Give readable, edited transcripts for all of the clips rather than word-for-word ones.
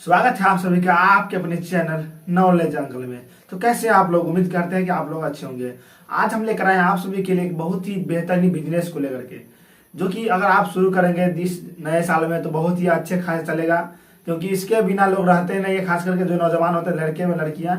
स्वागत है आप सभी का आपके अपने चैनल नॉलेज अंकल में। तो कैसे आप लोग, उम्मीद करते हैं कि आप लोग अच्छे होंगे। आज हम लेकर आए हैं आप सभी के लिए एक बहुत ही बेहतरीन बिजनेस को लेकर के, जो कि अगर आप शुरू करेंगे इस नए साल में तो बहुत ही अच्छे खासे चलेगा, क्योंकि इसके बिना लोग रहते नहीं है। खास करके जो नौजवान होते हैं, लड़के में लड़कियां,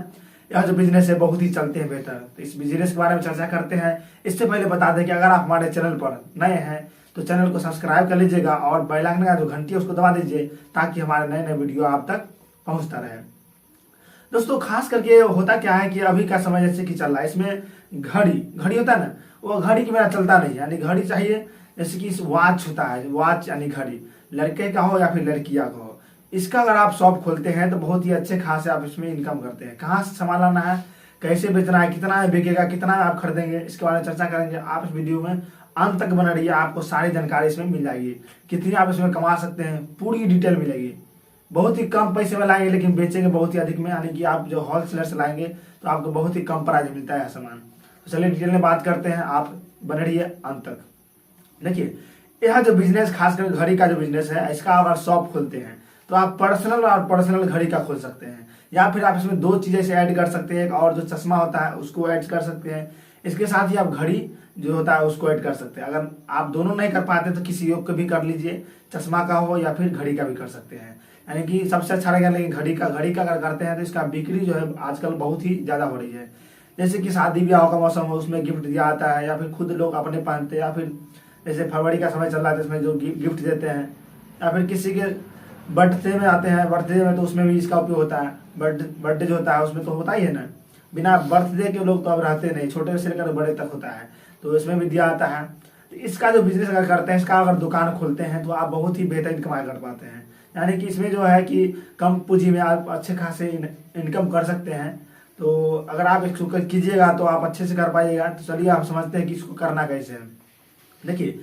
यह जो बिजनेस है बहुत ही चलते हैं बेहतर। तो इस बिजनेस के बारे में चर्चा करते हैं। इससे पहले बता दें कि अगर आप हमारे चैनल पर नए हैं तो चैनल को सब्सक्राइब कर लीजिएगा और बेल आइकन का जो घंटी है उसको दबा दीजिए, ताकि हमारे नए नए वीडियो आप तक पहुंचता रहे। दोस्तों, खास करके होता क्या है कि अभी का समय जैसे कि चल रहा है, इसमें घड़ी होता है ना, वो घड़ी के बिना चलता नहीं है। यानी घड़ी चाहिए, जैसे कि वॉच होता है, वॉच यानी घड़ी, लड़के का हो या फिर लड़कियां का हो। इसका अगर आप शॉप खोलते हैं तो बहुत ही अच्छे खासे आप इसमें इनकम करते हैं। कहाँ से सामान लाना है, कैसे बेचना है, कितना बिकेगा, कितना आप खरीदेंगे, इसके बारे में चर्चा करेंगे। आप इस वीडियो में अंत तक बना रहिए, आपको सारी जानकारी इसमें मिल जाएगी। कितनी आप इसमें कमा सकते हैं पूरी डिटेल मिलेगी। बहुत ही कम पैसे में लाएंगे लेकिन बेचेंगे बहुत ही अधिक में, यानी कि आप जो होलसेलर से लाएंगे तो आपको बहुत ही कम प्राइस मिलता है सामान। तो चलिए डिटेल में बात करते हैं, आप बने रहिए अंत तक। देखिए, यह जो बिजनेस, खासकर घड़ी का जो बिजनेस है, इसका अगर शॉप खोलते हैं तो आप पर्सनल और पर्सनल घड़ी का खोल सकते हैं, या फिर आप इसमें दो चीजें से ऐड कर सकते हैं। एक और जो चश्मा होता है उसको ऐड कर सकते हैं, इसके साथ ही आप घड़ी जो होता है उसको ऐड कर सकते हैं। अगर आप दोनों नहीं कर पाते तो किसी योग को भी कर लीजिए, चश्मा का हो या फिर घड़ी का भी कर सकते हैं, यानी कि सबसे अच्छा रहेगा। लेकिन घड़ी का अगर करते हैं तो इसका बिक्री जो है आजकल बहुत ही ज्यादा हो रही है। जैसे कि शादी ब्याह का मौसम हो, उसमें गिफ्ट दिया जाता है, या फिर खुद लोग अपने पहनते हैं, या फिर जैसे फरवरी का समय चल रहा है तो इसमें जो गिफ्ट देते हैं, या फिर किसी के बर्थडे में आते हैं, बर्थडे में तो उसमें भी इसका उपयोग होता है। बर्थडे जो होता है उसमें तो होता ही है ना, बिना बर्थडे के लोग तो अब रहते नहीं, छोटे से लेकर बड़े तक होता है, तो इसमें भी दिया जाता है। तो इसका जो बिजनेस अगर करते हैं, इसका अगर दुकान खोलते हैं तो आप बहुत ही बेहतरीन कमाई कर पाते हैं। यानी कि इसमें जो है कि कम पूंजी में आप अच्छे खासे इनकम कर सकते हैं। तो अगर आप इसको कीजिएगा तो आप अच्छे से कर पाइएगा। तो चलिए आप समझते हैं कि इसको करना कैसे है। देखिए,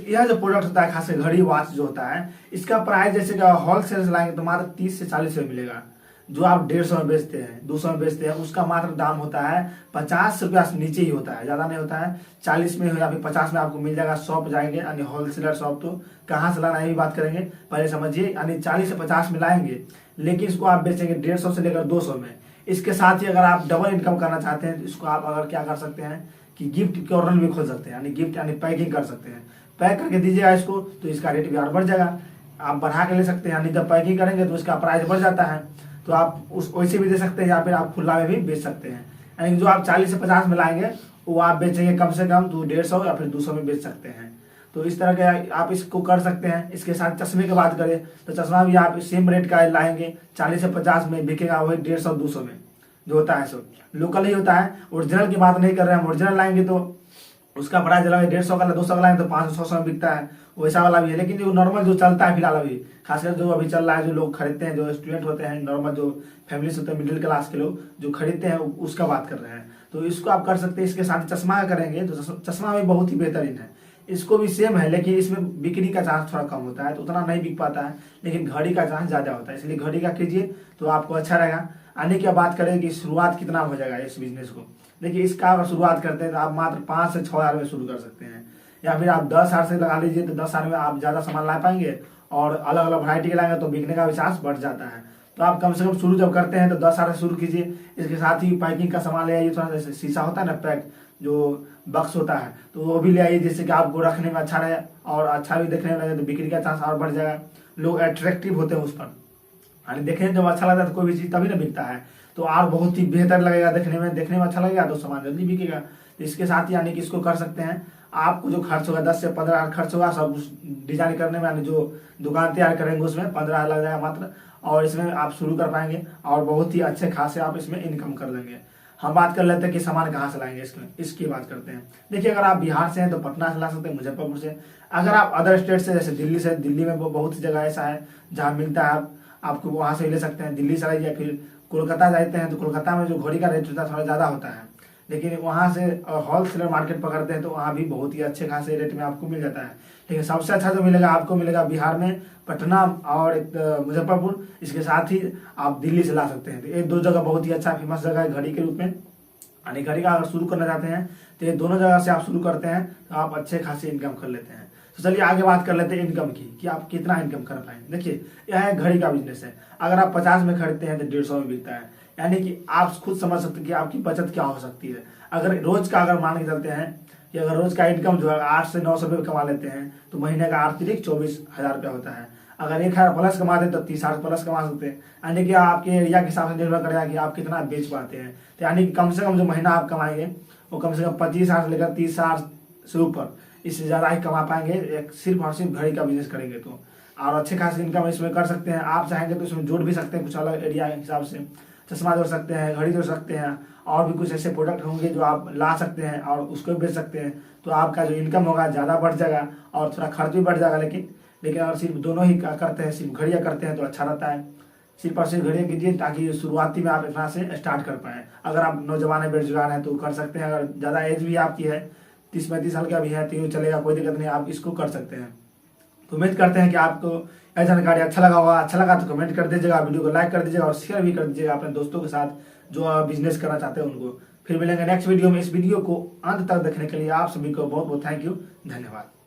यह जो प्रोडक्ट होता है, खासकर घड़ी वॉच जो होता है, इसका प्राइस जैसे कि होलसेल से लाएंगे तो मात्र 30 से 40 रुपये मिलेगा। जो आप 150 में बेचते हैं, 200 में बेचते हैं, उसका मात्र दाम होता है 50 रुपया से नीचे ही होता है, ज्यादा नहीं होता है। 40 में या फिर 50 में आपको मिल जाएगा। शॉप जाएंगे यानी होलसेलर शॉप, तो कहाँ से लाना है ये बात करेंगे, पहले समझिए। यानी 40 से 50 में लाएंगे, लेकिन इसको आप बेचेंगे 150 से लेकर 200 में। इसके साथ ही अगर आप डबल इनकम करना चाहते हैं तो इसको आप अगर क्या कर सकते हैं कि गिफ्ट कॉर्नर भी खोल सकते हैं, यानी गिफ्ट यानी पैकिंग कर सकते हैं। पैक करके दीजिएगा इसको तो इसका रेट भी और बढ़ जाएगा, आप बढ़ा के ले सकते हैं। यानी जब पैकिंग करेंगे तो इसका प्राइस बढ़ जाता है, तो आप उस वैसे भी दे सकते हैं, या फिर आप खुला में भी बेच सकते हैं। यानी जो आप 40 से 50 में लाएंगे वो आप बेचेंगे कम से कम तो 150 या फिर 200 में बेच सकते हैं। तो इस तरह के आप इसको कर सकते हैं। इसके साथ चश्मे की बात करें तो चश्मा भी आप सेम रेट का लाएंगे, 40 से 50 में बिकेगा वही 150 200 में जो होता है। सो लोकल ही होता है, ओरिजिनल की बात नहीं कर रहे हैं। ओरिजिनल लाएंगे तो उसका प्राइस अलग है, 150 का 200 का लाएंगे तो 500-600 में बिकता है, वैसा वाला भी है। लेकिन जो नॉर्मल जो चलता है फिलहाल अभी, खासकर जो अभी चल रहा है, जो लोग खरीदते हैं, जो स्टूडेंट होते हैं, नॉर्मल जो फैमिली होते हैं, मिडिल क्लास के लोग जो खरीदते हैं, उसका बात कर रहे हैं। तो इसको आप कर सकते हैं। इसके साथ चश्मा करेंगे तो चश्मा भी बहुत ही बेहतरीन है। इसको भी सेम है, लेकिन इसमें बिक्री का चांस थोड़ा कम होता है, तो उतना नहीं बिक पाता है, लेकिन घड़ी का चांस ज्यादा होता है, इसलिए घड़ी का कीजिए तो आपको अच्छा रहेगा। आने की बात करें कि शुरुआत कितना हो जाएगा इस बिजनेस को। देखिए, इसका अगर शुरुआत करते हैं तो आप मात्र 5 से 6 हज़ार में शुरू कर सकते हैं, या फिर आप 10 हज़ार से लगा लीजिए तो 10 हज़ार में आप ज्यादा सामान ला पाएंगे, और अलग अलग वैरायटी के लाएंगे तो बिकने का भी चांस बढ़ जाता है। तो आप कम से कम शुरू जब करते हैं तो 10 हज़ार से शुरू कीजिए। इसके साथ ही पैकिंग का सामान ले आइए, थोड़ा सा शीशा होता है ना, पैक जो बक्स होता है, तो वो भी ले आइए, जिससे कि आपको रखने में अच्छा रहे और अच्छा भी देखने में लगे, तो बिक्री का चांस और बढ़ जाएगा। लोग अट्रैक्टिव होते हैं उस पर, यानी देखने में जब अच्छा लगता है तो कोई भी चीज तभी ना बिकता है, तो और बहुत ही बेहतर लगेगा देखने में अच्छा लगेगा तो सामान जल्दी बिकेगा। तो इसके साथ ही यानी कि इसको कर सकते हैं। आपको जो खर्च होगा 10 से 15 हज़ार खर्च होगा सब डिजाइन करने में, यानी जो दुकान तैयार करेंगे उसमें 15 हज़ार लग जाएगा मात्र, और इसमें आप शुरू कर पाएंगे और बहुत ही अच्छे खासे आप इसमें इनकम कर लेंगे। हम बात कर लेते हैं कि सामान कहाँ से लाएंगे, इसकी बात करते हैं। देखिए, अगर आप बिहार से हैं तो पटना से ला सकते हैं, मुजफ्फरपुर से। अगर आप अदर स्टेट से, जैसे दिल्ली से, दिल्ली में बहुत सी जगह ऐसा है जहाँ मिलता है, आपको वहां से ले सकते हैं। दिल्ली से लाइए, या फिर कोलकाता जाते हैं तो कोलकाता में जो घड़ी का रेट होता है थोड़ा ज्यादा होता है, लेकिन वहां से होलसेलर मार्केट पकड़ते हैं तो वहां भी बहुत ही अच्छे खासे रेट में आपको मिल जाता है। लेकिन सबसे अच्छा जो मिलेगा आपको मिलेगा बिहार में, पटना और मुजफ्फरपुर। इसके साथ ही आप दिल्ली से ला सकते हैं। तो ये दो जगह बहुत ही अच्छा फेमस जगह है घड़ी के रूप में। यानी घड़ी का अगर शुरू करना चाहते हैं तो ये दोनों जगह से आप शुरू करते हैं तो आप अच्छे खासी इनकम कर लेते हैं। तो चलिए आगे बात कर लेते हैं इनकम की, कि आप कितना इनकम कर पाएंगे। देखिए यह है घड़ी का बिजनेस है। अगर आप 50 में खरीदते हैं तो 150 में बिकता है, यानी कि आप खुद समझ सकते हैं कि आपकी बचत क्या हो सकती है। अगर रोज का अगर मान के चलते हैं कि अगर रोज का इनकम जो है 8 से 900 रुपये कमा लेते हैं तो महीने का अतिरिक्त 24,000 रुपया होता है। अगर 1,000 प्लस कमा दें तो 30,000 प्लस कमा सकते हैं। यानी कि आपके एरिया के हिसाब से निर्भर करेगा कि आप कितना बेच पाते हैं। तो यानी कि कम से कम जो महीना आप कमाएंगे वो कम से कम 25,000 से लेकर 30,000 से ऊपर, इससे ज़्यादा ही कमा पाएंगे एक सिर्फ और सिर्फ घड़ी का बिजनेस करेंगे तो। और अच्छे खास इनकम इसमें कर सकते हैं। आप चाहेंगे तो इसमें जोड़ भी सकते हैं कुछ अलग एरिया के हिसाब से, चश्मा जोड़ सकते हैं, घड़ी जोड़ सकते हैं, और भी कुछ ऐसे प्रोडक्ट होंगे जो आप ला सकते हैं और उसको भी बेच सकते हैं। तो आपका जो इनकम होगा ज़्यादा बढ़ जाएगा और थोड़ा खर्च भी बढ़ जाएगा। लेकिन अगर सिर्फ दोनों ही करते हैं, सिर्फ घड़ियाँ करते हैं तो अच्छा रहता है। सिर्फ और सिर्फ घड़ियाँ कीजिए ताकि शुरुआती में आप इतना से स्टार्ट कर पाएँ। अगर आप नौजवान है, बेरोजगार हैं तो कर सकते हैं। अगर ज़्यादा एज भी आपकी है, 30-35 साल का भी है तो चलेगा, कोई दिक्कत नहीं, आप इसको कर सकते हैं। तो उम्मीद करते हैं कि आपको यह जानकारी अच्छा लगा होगा। अच्छा लगा तो कमेंट कर दीजिएगा, वीडियो को लाइक कर दीजिएगा और शेयर भी कर दीजिएगा अपने दोस्तों के साथ जो बिजनेस करना चाहते हैं उनको। फिर मिलेंगे नेक्स्ट वीडियो में। इस वीडियो को अंत तक देखने के लिए आप सभी को बहुत बहुत थैंक यू, धन्यवाद।